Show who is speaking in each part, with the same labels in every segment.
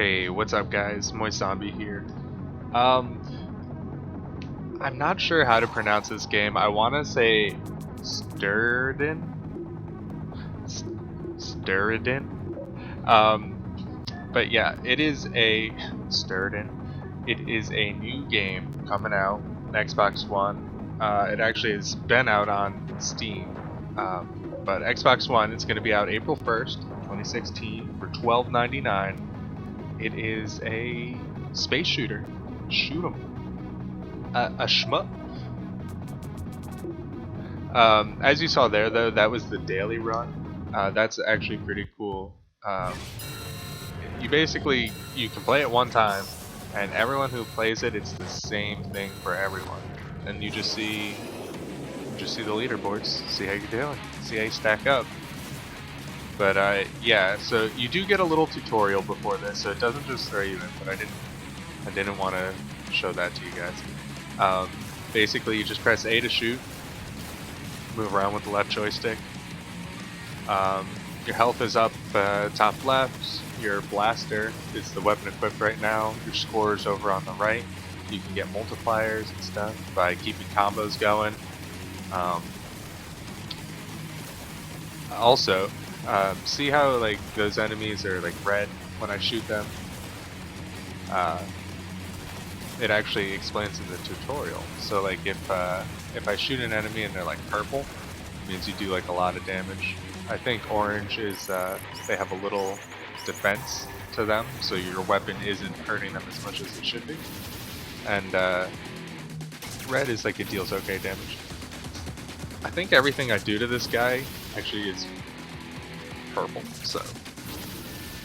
Speaker 1: Hey, what's up guys? Moist Zombie here. Um, I'm not sure how to pronounce this game. I want to say Steredenn? Steredenn? But yeah, it is a Steredenn. It is a new game coming out on Xbox One. It actually has been out on Steam. But Xbox One, it's going to be out April 1st, 2016 for $12.99. It is a space shooter. Shoot 'em. A shmup. As you saw there, though, that was the daily run. That's actually pretty cool. You can play it one time, and everyone who plays it, it's the same thing for everyone. And you just see the leaderboards, see how you're doing, see how you stack up. But yeah, so you do get a little tutorial before this, so it doesn't just throw you in. But I didn't want to show that to you guys. Basically, you just press A to shoot, move around with the left joystick. Your health is up top left. Your blaster is the weapon equipped right now. Your score is over on the right. You can get multipliers and stuff by keeping combos going. Also, see how like those enemies are like red when I shoot them? It actually explains in the tutorial. So like if I shoot an enemy and they're like purple, it means you do like a lot of damage. I think orange is they have a little defense to them, so your weapon isn't hurting them as much as it should be. And red is like it deals okay damage. I think everything I do to this guy actually is purple, so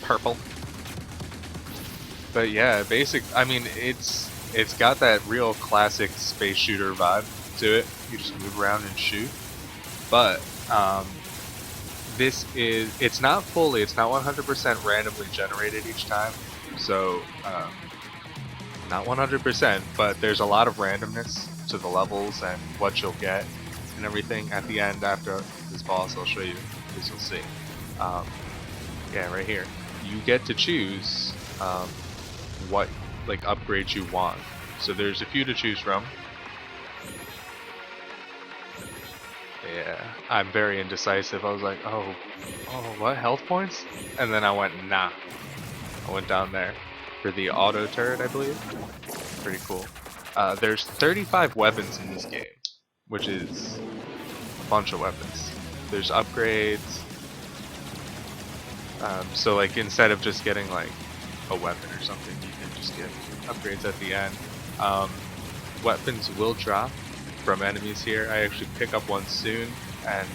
Speaker 1: purple. But yeah, I mean, it's got that real classic space shooter vibe to it. You just move around and shoot. But it's not 100% randomly generated each time. So not 100%, but there's a lot of randomness to the levels and what you'll get and everything. At the end, after this boss, I'll show you, as you'll see. Yeah, right here. You get to choose what like upgrades you want. So there's a few to choose from. Yeah, I'm very indecisive. I was like, oh, what, health points? And then I went, nah. I went down there for the auto turret, I believe. Pretty cool. There's 35 weapons in this game, which is a bunch of weapons. There's upgrades. So like instead of just getting like a weapon or something, you can just get upgrades at the end. Weapons will drop from enemies here. I actually pick up one soon, and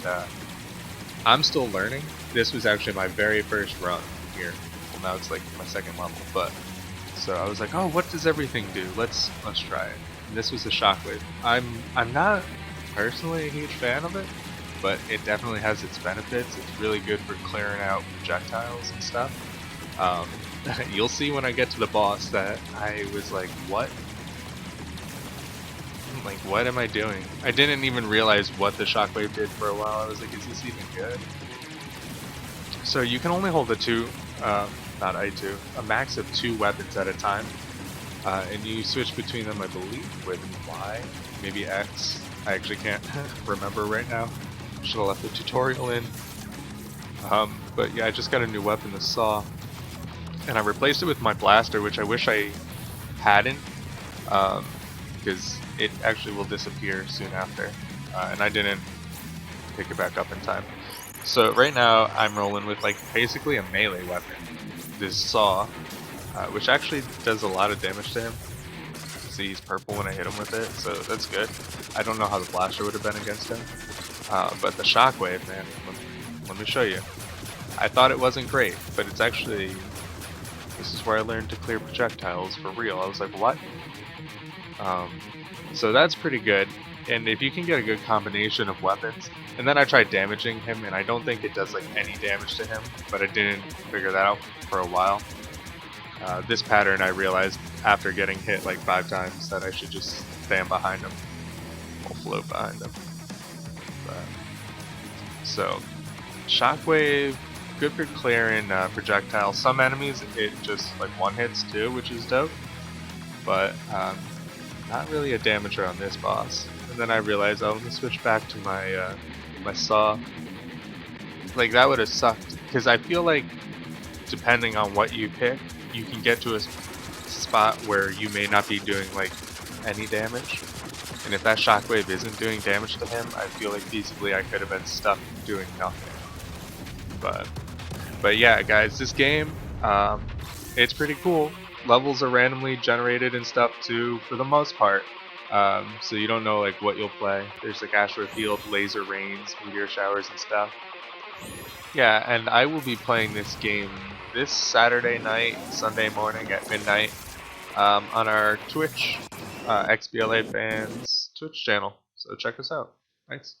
Speaker 1: I'm still learning. This was actually my very first run here. Well, now it's like my second level, but so I was like, oh, what does everything do? Let's try it. And this was the shockwave. I'm not personally a huge fan of it, but it definitely has its benefits. It's really good for clearing out projectiles and stuff. You'll see when I get to the boss that I was like, what? Like, what am I doing? I didn't even realize what the shockwave did for a while. I was like, is this even good? So you can only hold a max of 2 weapons at a time. And you switch between them, I believe, with Y, maybe X. I actually can't remember right now. Should have left the tutorial in. But yeah, I just got a new weapon, the saw. And I replaced it with my blaster, which I wish I hadn't. Because it actually will disappear soon after, and I didn't pick it back up in time. So right now I'm rolling with like basically a melee weapon, this saw, which actually does a lot of damage to him. See, he's purple when I hit him with it, so that's good. I don't know how the blaster would have been against him, but the shockwave, man, let me show you. I thought it wasn't great, but it's actually, this is where I learned to clear projectiles for real. I was like, what? So that's pretty good, and if you can get a good combination of weapons, and then I tried damaging him, and I don't think it does like any damage to him, but I didn't figure that out for a while. This pattern I realized after getting hit like 5 times that I should just stand behind him, or float behind him. So, shockwave good for clearing projectiles. Some enemies it just like one hits too, which is dope. But not really a damager on this boss. And then I realized, oh, let me switch back to my my saw. Like that would have sucked because I feel like depending on what you pick, you can get to a spot where you may not be doing like any damage. And if that shockwave isn't doing damage to him, I feel like feasibly I could have been stuck doing nothing. But yeah, guys, this game, it's pretty cool. Levels are randomly generated and stuff too, for the most part. So you don't know like what you'll play. There's like asteroid field, laser rains, meteor showers, and stuff. Yeah, and I will be playing this game this Saturday night, Sunday morning at midnight, on our Twitch, XBLA fans Twitch channel. So check us out. Thanks.